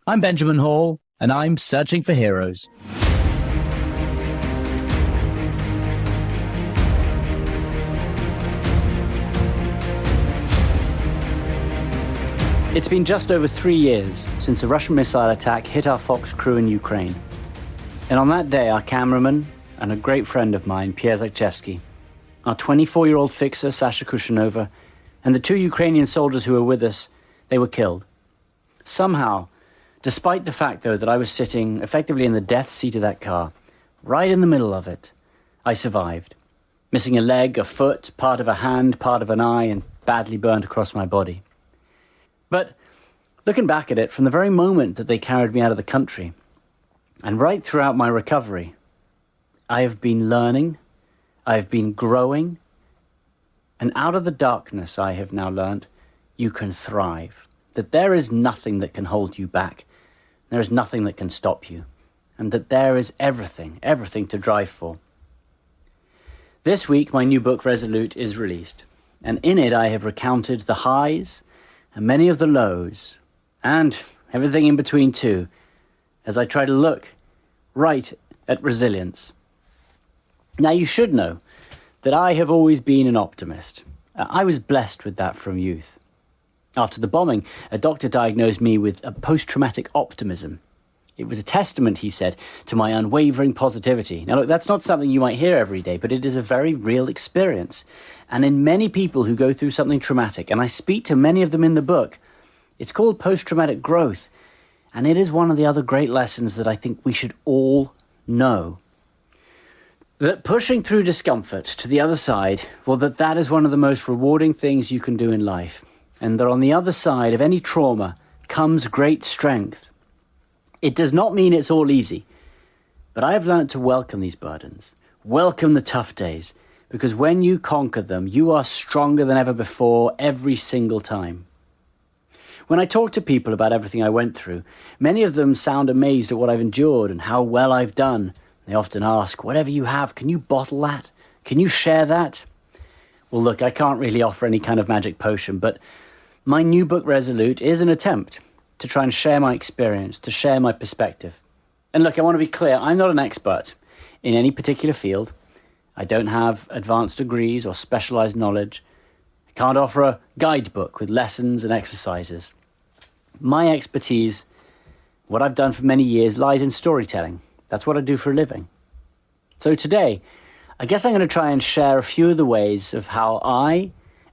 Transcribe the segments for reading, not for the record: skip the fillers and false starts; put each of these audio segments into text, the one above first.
I'm Benjamin Hall, and I'm searching for heroes. It's been just over 3 years since a Russian missile attack hit our Fox crew in Ukraine. And on that day, our cameraman and a great friend of mine, Pierre Zakchevsky, our 24-year-old fixer, Sasha Kushinova, and the 2 Ukrainian soldiers who were with us, they were killed. Somehow, despite the fact, though, that I was sitting effectively in the death seat of that car, right in the middle of it, I survived. Missing a leg, a foot, part of a hand, part of an eye, and badly burnt across my body. But looking back at it, from the very moment that they carried me out of the country, and right throughout my recovery, I have been learning, I have been growing, and out of the darkness I have now learned, you can thrive. That there is nothing that can hold you back. There is nothing that can stop you. And that there is everything to drive for. This week, my new book, Resolute, is released. And in it, I have recounted the highs and many of the lows, and everything in between too, as I try to look right at resilience. Now, you should know that I have always been an optimist. I was blessed with that from youth. After the bombing, a doctor diagnosed me with a post-traumatic optimism. It was a testament, he said, to my unwavering positivity. Now, look, that's not something you might hear every day, but it is a very real experience. And in many people who go through something traumatic, and I speak to many of them in the book, it's called post-traumatic growth. And it is one of the other great lessons that I think we should all know. That pushing through discomfort to the other side, well, that is one of the most rewarding things you can do in life. And that on the other side of any trauma comes great strength. It does not mean it's all easy, but I have learned to welcome these burdens, welcome the tough days, because when you conquer them, you are stronger than ever before every single time. When I talk to people about everything I went through, many of them sound amazed at what I've endured and how well I've done. They often ask, whatever you have, can you bottle that? Can you share that? Well, look, I can't really offer any kind of magic potion, but my new book, Resolute, is an attempt to try and share my experience, to share my perspective. And look, I want to be clear, I'm not an expert in any particular field. I don't have advanced degrees or specialized knowledge. I can't offer a guidebook with lessons and exercises. My expertise, what I've done for many years, lies in storytelling. That's what I do for a living. So today, I guess I'm going to try and share a few of the ways of how I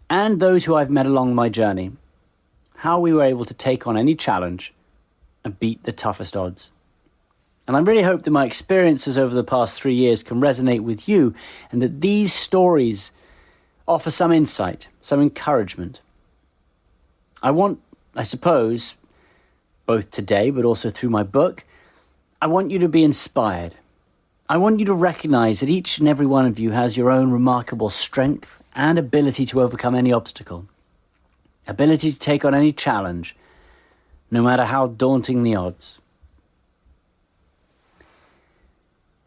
and those who I've met along my journey, how we were able to take on any challenge and beat the toughest odds. And I really hope that my experiences over the past 3 years can resonate with you, and that these stories offer some insight, some encouragement. I want, I suppose, both today but also through my book, I want you to be inspired. I want you to recognize that each and every one of you has your own remarkable strength and ability to overcome any obstacle. Ability to take on any challenge, no matter how daunting the odds.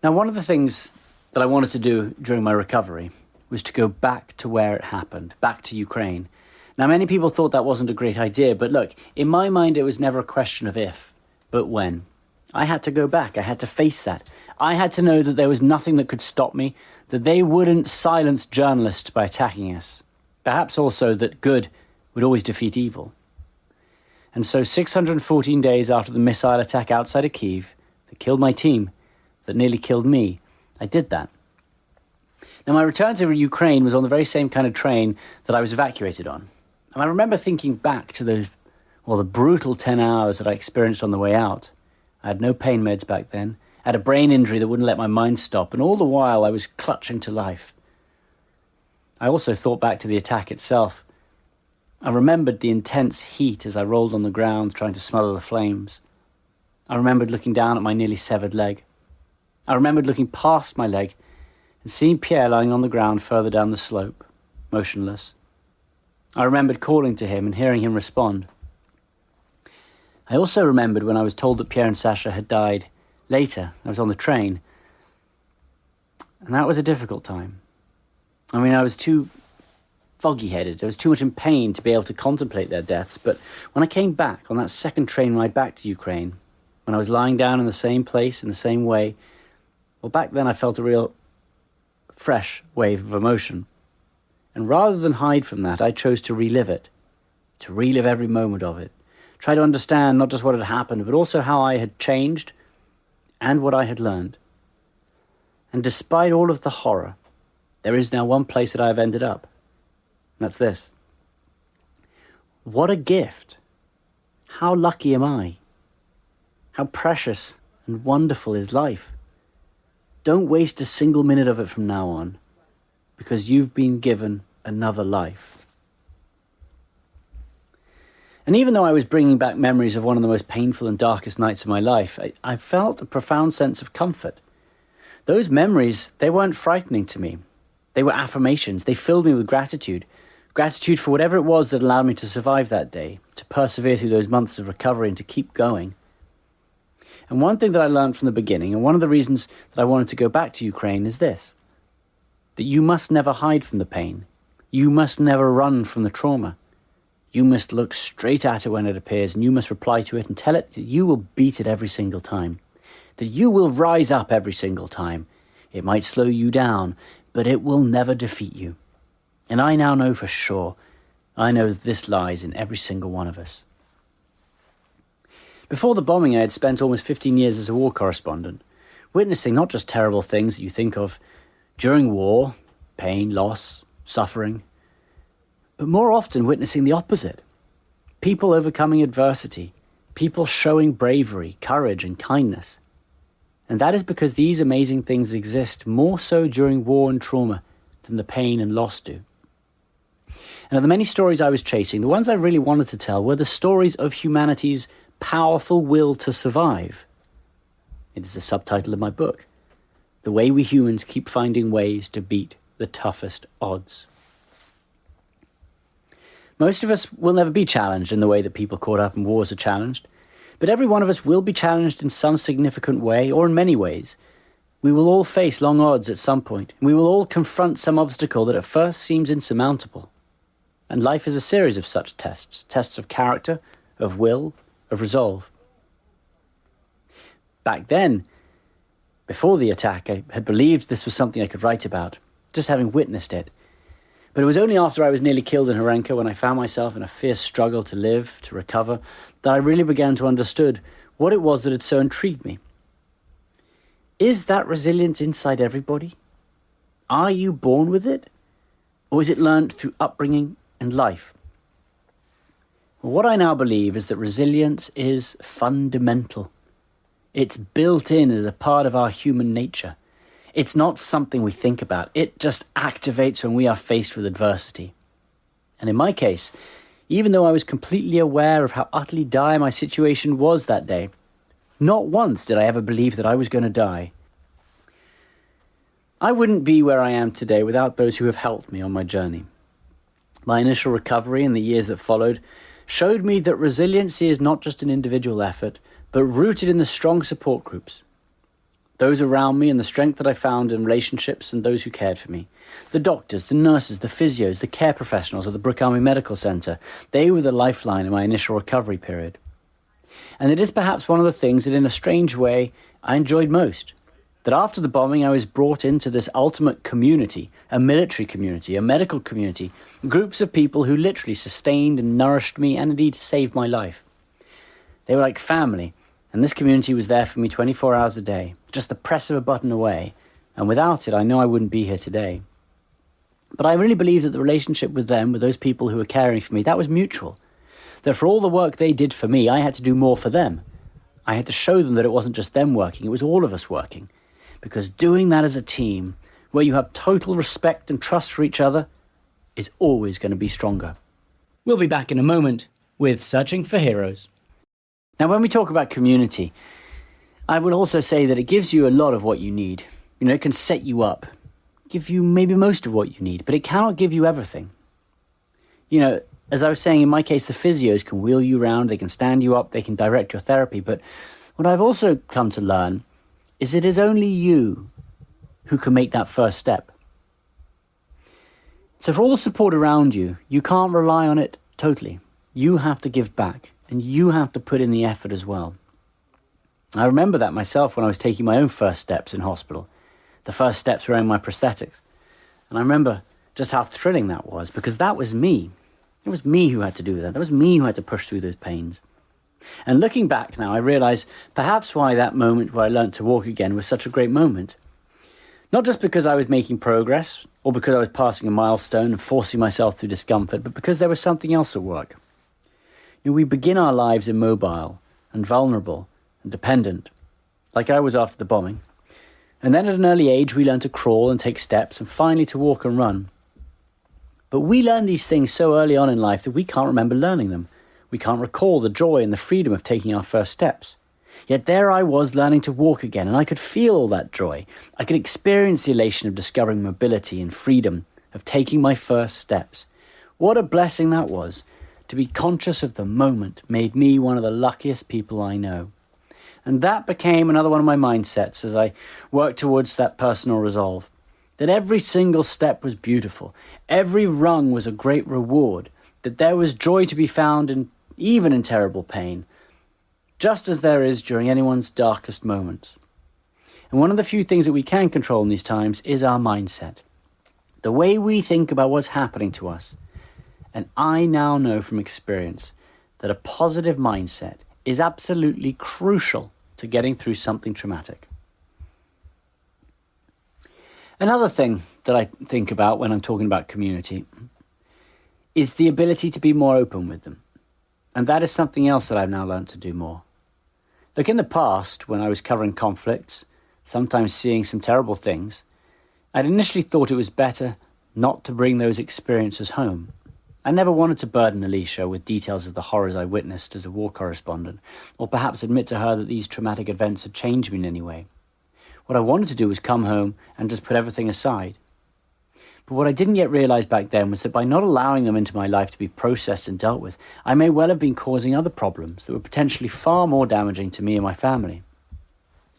Now, one of the things that I wanted to do during my recovery was to go back to where it happened, back to Ukraine. Now, many people thought that wasn't a great idea, but look, in my mind, it was never a question of if, but when. I had to go back. I had to face that. I had to know that there was nothing that could stop me, that they wouldn't silence journalists by attacking us. Perhaps also that good would always defeat evil. And so 614 days after the missile attack outside of Kyiv that killed my team, that nearly killed me, I did that. Now, my return to Ukraine was on the very same kind of train that I was evacuated on. And I remember thinking back to those, the brutal 10 hours that I experienced on the way out. I had no pain meds back then. I had a brain injury that wouldn't let my mind stop, and all the while I was clutching to life. I also thought back to the attack itself. I remembered the intense heat as I rolled on the ground trying to smother the flames. I remembered looking down at my nearly severed leg. I remembered looking past my leg and seeing Pierre lying on the ground further down the slope, motionless. I remembered calling to him and hearing him respond. I also remembered when I was told that Pierre and Sasha had died later. I was on the train. And that was a difficult time. I mean, I was too foggy-headed. I was too much in pain to be able to contemplate their deaths. But when I came back on that second train ride back to Ukraine, when I was lying down in the same place, in the same way, well, back then I felt a real fresh wave of emotion. And rather than hide from that, I chose to relive it, to relive every moment of it, try to understand not just what had happened, but also how I had changed and what I had learned. And despite all of the horror, there is now one place that I have ended up. And that's this. What a gift. How lucky am I? How precious and wonderful is life. Don't waste a single minute of it from now on, because you've been given another life. And even though I was bringing back memories of one of the most painful and darkest nights of my life, I felt a profound sense of comfort. Those memories, they weren't frightening to me. They were affirmations. They filled me with gratitude. Gratitude for whatever it was that allowed me to survive that day, to persevere through those months of recovery and to keep going. And one thing that I learned from the beginning, and one of the reasons that I wanted to go back to Ukraine, is this: that you must never hide from the pain. You must never run from the trauma. You must look straight at it when it appears, and you must reply to it and tell it that you will beat it every single time, that you will rise up every single time. It might slow you down, but it will never defeat you. And I now know for sure, I know that this lies in every single one of us. Before the bombing, I had spent almost 15 years as a war correspondent, witnessing not just terrible things that you think of during war, pain, loss, suffering, but more often witnessing the opposite. People overcoming adversity, people showing bravery, courage, and kindness. And that is because these amazing things exist more so during war and trauma than the pain and loss do. And of the many stories I was chasing, the ones I really wanted to tell were the stories of humanity's powerful will to survive. It is the subtitle of my book, The Way We Humans Keep Finding Ways to Beat the Toughest Odds. Most of us will never be challenged in the way that people caught up in wars are challenged, but every one of us will be challenged in some significant way, or in many ways. We will all face long odds at some point, and we will all confront some obstacle that at first seems insurmountable. And life is a series of such tests, tests of character, of will, of resolve. Back then, before the attack, I had believed this was something I could write about, just having witnessed it. But it was only after I was nearly killed in Horenka, when I found myself in a fierce struggle to live, to recover, that I really began to understand what it was that had so intrigued me. Is that resilience inside everybody? Are you born with it? Or is it learned through upbringing and life? What I now believe is that resilience is fundamental. It's built in as a part of our human nature. It's not something we think about. It just activates when we are faced with adversity. And in my case, even though I was completely aware of how utterly dire my situation was that day, not once did I ever believe that I was going to die. I wouldn't be where I am today without those who have helped me on my journey. My initial recovery and the years that followed showed me that resiliency is not just an individual effort, but rooted in the strong support groups. Those around me and the strength that I found in relationships and those who cared for me. The doctors, the nurses, the physios, the care professionals at the Brook Army Medical Centre, they were the lifeline in my initial recovery period. And it is perhaps one of the things that in a strange way I enjoyed most. That after the bombing I was brought into this ultimate community, a military community, a medical community, groups of people who literally sustained and nourished me and indeed saved my life. They were like family, and this community was there for me 24 hours a day, just the press of a button away, and without it I know I wouldn't be here today. But I really believe that the relationship with them, with those people who were caring for me, that was mutual. That for all the work they did for me, I had to do more for them. I had to show them that it wasn't just them working, it was all of us working. Because doing that as a team, where you have total respect and trust for each other, is always going to be stronger. We'll be back in a moment with Searching for Heroes. Now, when we talk about community, I would also say that it gives you a lot of what you need. You know, it can set you up, give you maybe most of what you need, but it cannot give you everything. You know, as I was saying, in my case, the physios can wheel you around, they can stand you up, they can direct your therapy, but what I've also come to learn is it is only you who can make that first step. So for all the support around you, you can't rely on it totally. You have to give back, and you have to put in the effort as well. I remember that myself when I was taking my own first steps in hospital. The first steps were in my prosthetics. And I remember just how thrilling that was, because that was me. It was me who had to do that. It was me who had to push through those pains. And looking back now, I realize perhaps why that moment where I learned to walk again was such a great moment. Not just because I was making progress, or because I was passing a milestone and forcing myself through discomfort, but because there was something else at work. We begin our lives immobile and vulnerable and dependent, like I was after the bombing. And then at an early age, we learn to crawl and take steps, and finally to walk and run. But we learn these things so early on in life that we can't remember learning them. We can't recall the joy and the freedom of taking our first steps. Yet there I was learning to walk again, and I could feel all that joy. I could experience the elation of discovering mobility and freedom, of taking my first steps. What a blessing that was. To be conscious of the moment made me one of the luckiest people I know. And that became another one of my mindsets as I worked towards that personal resolve. That every single step was beautiful. Every rung was a great reward. That there was joy to be found even in terrible pain, just as there is during anyone's darkest moments. And one of the few things that we can control in these times is our mindset. The way we think about what's happening to us. And I now know from experience that a positive mindset is absolutely crucial to getting through something traumatic. Another thing that I think about when I'm talking about community is the ability to be more open with them. And that is something else that I've now learned to do more. Look, in the past, when I was covering conflicts, sometimes seeing some terrible things, I'd initially thought it was better not to bring those experiences home. I never wanted to burden Alicia with details of the horrors I witnessed as a war correspondent, or perhaps admit to her that these traumatic events had changed me in any way. What I wanted to do was come home and just put everything aside. But what I didn't yet realize back then was that by not allowing them into my life to be processed and dealt with, I may well have been causing other problems that were potentially far more damaging to me and my family.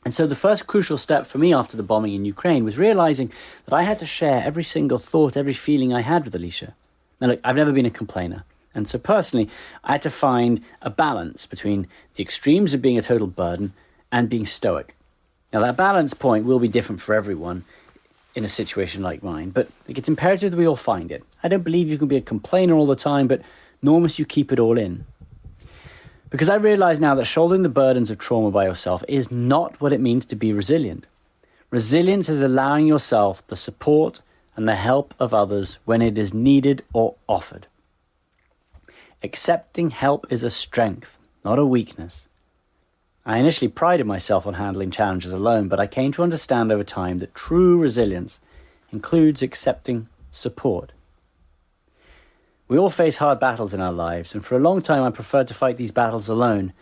And so the first crucial step for me after the bombing in Ukraine was realizing that I had to share every single thought, every feeling I had with Alicia. Now look, I've never been a complainer. And so personally, I had to find a balance between the extremes of being a total burden and being stoic. Now that balance point will be different for everyone in a situation like mine, but it's imperative that we all find it. I don't believe you can be a complainer all the time, but nor must you keep it all in. Because I realize now that shouldering the burdens of trauma by yourself is not what it means to be resilient. Resilience is allowing yourself the support and the help of others when it is needed or offered. Accepting help is a strength, not a weakness. I initially prided myself on handling challenges alone, but I came to understand over time that true resilience includes accepting support. We all face hard battles in our lives, and for a long time I preferred to fight these battles alone.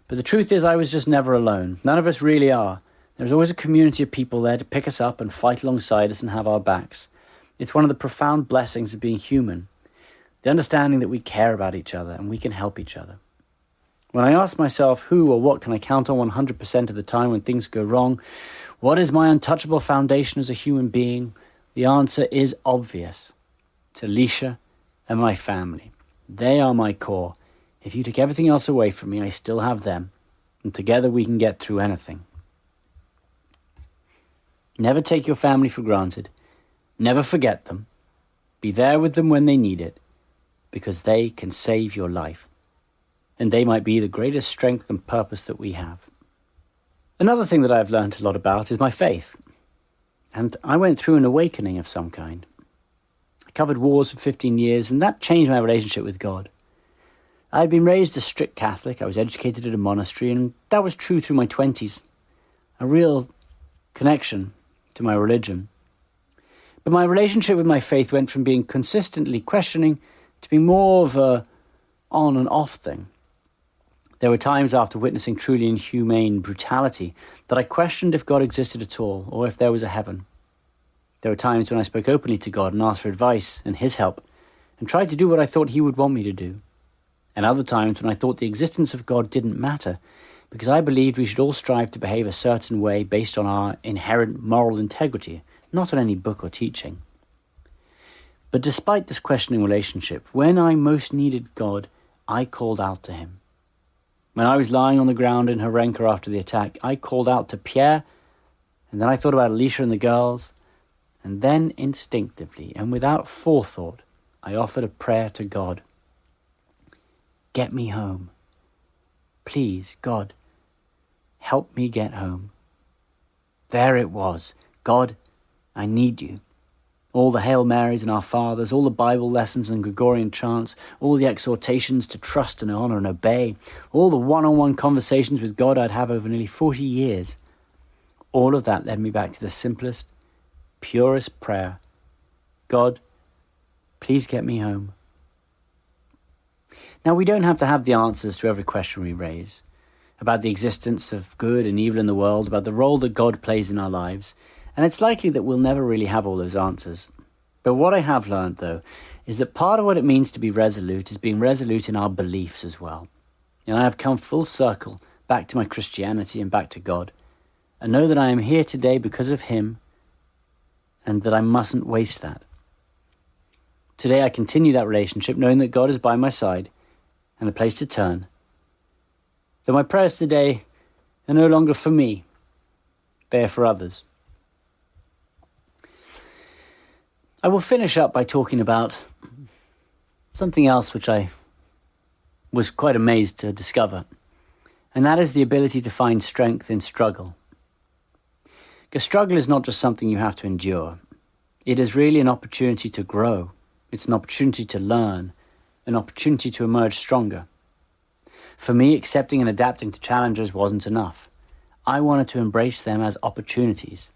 But the truth is I was just never alone. None of us really are. There's always a community of people there to pick us up and fight alongside us and have our backs. It's one of the profound blessings of being human. The understanding that we care about each other and we can help each other. When I ask myself who or what can I count on 100% of the time when things go wrong, what is my untouchable foundation as a human being? The answer is obvious. It's Alicia and my family. They are my core. If you took everything else away from me, I still have them. And together we can get through anything. Never take your family for granted. Never forget them. Be there with them when they need it, because they can save your life. And they might be the greatest strength and purpose that we have. Another thing that I've learned a lot about is my faith. And I went through an awakening of some kind. I covered wars for 15 years, and that changed my relationship with God. I had been raised a strict Catholic. I was educated at a monastery, and that was true through my 20s. A real connection to my religion. But my relationship with my faith went from being consistently questioning to being more of a on and off thing. There were times after witnessing truly inhumane brutality that I questioned if God existed at all, or if there was a heaven. There were times when I spoke openly to God and asked for advice and his help, and tried to do what I thought he would want me to do. And other times when I thought the existence of God didn't matter, because I believed we should all strive to behave a certain way based on our inherent moral integrity, not on any book or teaching. But despite this questioning relationship, when I most needed God, I called out to him. When I was lying on the ground in Harenka after the attack, I called out to Pierre, and then I thought about Alicia and the girls, and then instinctively and without forethought, I offered a prayer to God. Get me home. Please, God, help me get home. There it was. God, I need you. All the Hail Marys and Our Fathers, all the Bible lessons and Gregorian chants, all the exhortations to trust and honor and obey, all the one-on-one conversations with God I'd have over nearly 40 years. All of that led me back to the simplest, purest prayer. God, please get me home. Now, we don't have to have the answers to every question we raise about the existence of good and evil in the world, about the role that God plays in our lives. And it's likely that we'll never really have all those answers. But what I have learned, though, is that part of what it means to be resolute is being resolute in our beliefs as well. And I have come full circle back to my Christianity and back to God. And know that I am here today because of him, and that I mustn't waste that. Today I continue that relationship knowing that God is by my side and a place to turn. Though my prayers today are no longer for me, they are for others. I will finish up by talking about something else which I was quite amazed to discover, and that is the ability to find strength in struggle. Because struggle is not just something you have to endure. It is really an opportunity to grow. It's an opportunity to learn, an opportunity to emerge stronger. For me, accepting and adapting to challenges wasn't enough. I wanted to embrace them as opportunities.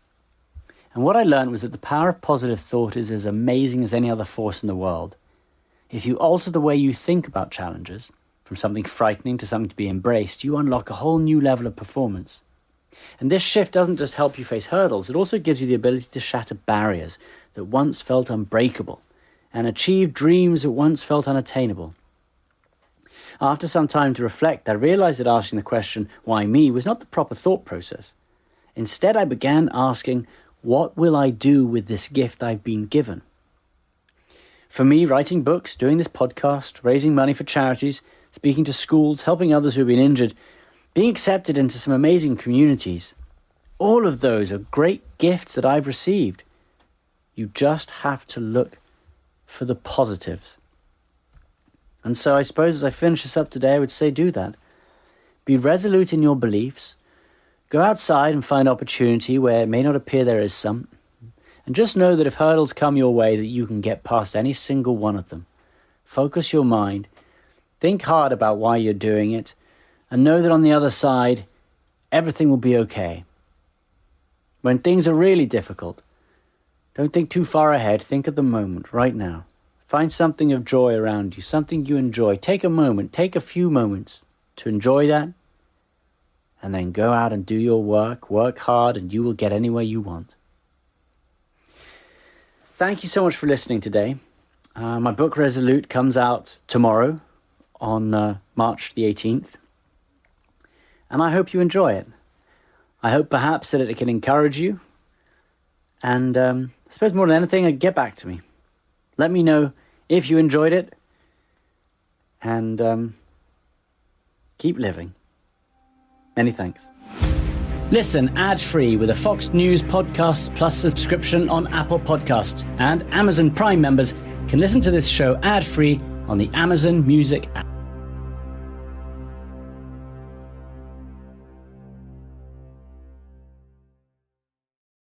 And what I learned was that the power of positive thought is as amazing as any other force in the world. If you alter the way you think about challenges, from something frightening to something to be embraced, you unlock a whole new level of performance. And this shift doesn't just help you face hurdles, it also gives you the ability to shatter barriers that once felt unbreakable and achieve dreams that once felt unattainable. After some time to reflect, I realized that asking the question, why me, was not the proper thought process. Instead, I began asking, what will I do with this gift I've been given? For me, writing books, doing this podcast, raising money for charities, speaking to schools, helping others who have been injured, being accepted into some amazing communities, all of those are great gifts that I've received. You just have to look for the positives. And so I suppose as I finish this up today, I would say do that. Be resolute in your beliefs. Go outside and find opportunity where it may not appear there is some. And just know that if hurdles come your way, that you can get past any single one of them. Focus your mind. Think hard about why you're doing it. And know that on the other side, everything will be okay. When things are really difficult, don't think too far ahead. Think of the moment, right now. Find something of joy around you, something you enjoy. Take a moment, take a few moments to enjoy that. And then go out and do your work hard, and you will get anywhere you want. Thank you so much for listening today. My book Resolute comes out tomorrow on March the 18th. And I hope you enjoy it. I hope perhaps that it can encourage you. And I suppose more than anything, get back to me. Let me know if you enjoyed it. And keep living. Many thanks. Listen ad-free with a Fox News Podcasts Plus subscription on Apple Podcasts. And Amazon Prime members can listen to this show ad-free on the Amazon Music app.